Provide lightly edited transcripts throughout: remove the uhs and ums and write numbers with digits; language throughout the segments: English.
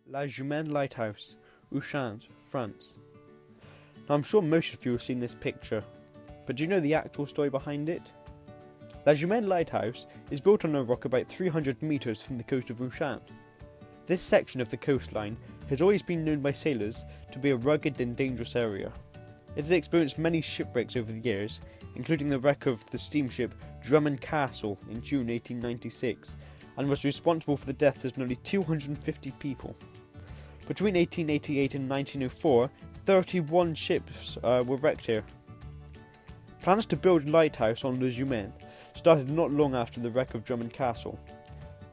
La Jument Lighthouse, Jument, France. Now I'm sure most of you have seen this picture, but do you know the actual story behind it? La Jument Lighthouse is built on a rock about 300 metres from the coast of Jument. This section of the coastline has always been known by sailors to be a rugged and dangerous area. It has experienced many shipwrecks over the years, including the wreck of the steamship Jument Castle in June 1896, and was responsible for the deaths of nearly 250 people. Between 1888 and 1904, 31 ships were wrecked here. Plans to build a lighthouse on La Jument started not long after the wreck of Jument Castle.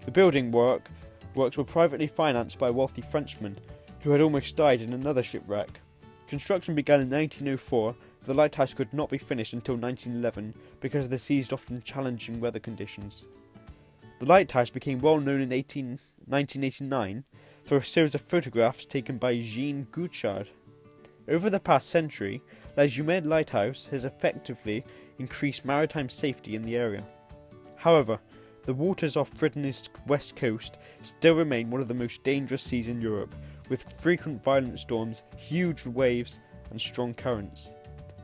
The building works were privately financed by a wealthy Frenchman who had almost died in another shipwreck. Construction began in 1904, but the lighthouse could not be finished until 1911 because of the sea's often challenging weather conditions. The lighthouse became well known in 1989 through a series of photographs taken by Jean Gouchard. Over the past century, La Jument Lighthouse has effectively increased maritime safety in the area. However, the waters off Brittany's west coast still remain one of the most dangerous seas in Europe, with frequent violent storms, huge waves and strong currents.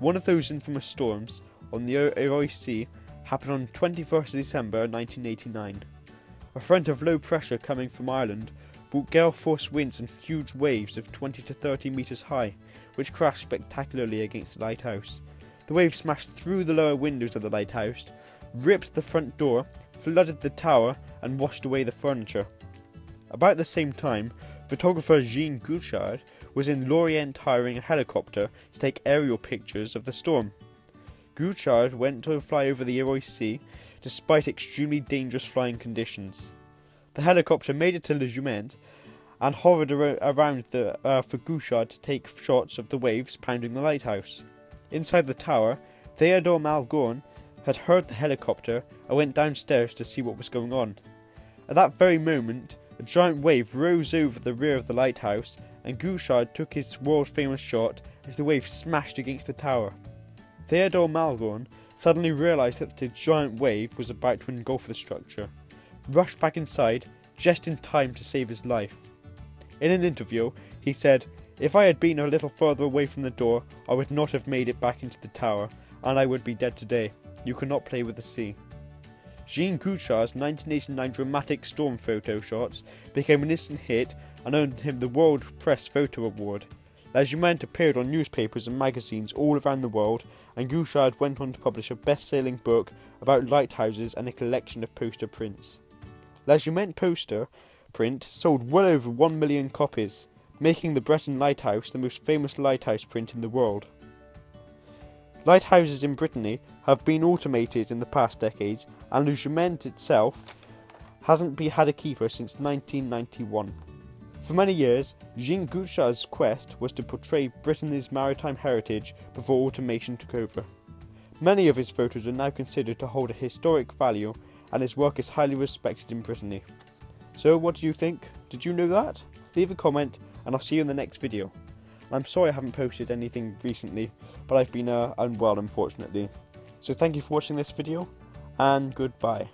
One of those infamous storms, on the Irish Sea, happened on 21st December 1989. A front of low pressure coming from Ireland brought gale-force winds and huge waves of 20 to 30 metres high, which crashed spectacularly against the lighthouse. The waves smashed through the lower windows of the lighthouse, ripped the front door, flooded the tower and washed away the furniture. About the same time, photographer Jean Gouchard was in Lorient hiring a helicopter to take aerial pictures of the storm. Gouchard went to fly over the Irish Sea despite extremely dangerous flying conditions. The helicopter made it to La Jument and hovered around for Gouchard to take shots of the waves pounding the lighthouse. Inside the tower, Theodore Malgorn had heard the helicopter and went downstairs to see what was going on. At that very moment, a giant wave rose over the rear of the lighthouse and Gouchard took his world-famous shot as the wave smashed against the tower. Theodore Malgorn suddenly realised that the giant wave was about to engulf the structure, rushed back inside just in time to save his life. In an interview, he said, "If I had been a little further away from the door, I would not have made it back into the tower, and I would be dead today. You cannot play with the sea." Jean Gouchard's 1989 dramatic storm photo shots became an instant hit and earned him the World Press Photo Award. La Jument appeared on newspapers and magazines all around the world, and Gouchard went on to publish a best-selling book about lighthouses and a collection of poster prints. La Jument poster print sold well over 1 million copies, making the Breton Lighthouse the most famous lighthouse print in the world. Lighthouses in Brittany have been automated in the past decades, and La Jument itself hasn't had a keeper since 1991. For many years, Jean Gouchard's quest was to portray Brittany's maritime heritage before automation took over. Many of his photos are now considered to hold a historic value, and his work is highly respected in Brittany. So what do you think? Did you know that? Leave a comment and I'll see you in the next video. I'm sorry I haven't posted anything recently, but I've been unwell unfortunately. So thank you for watching this video, and goodbye.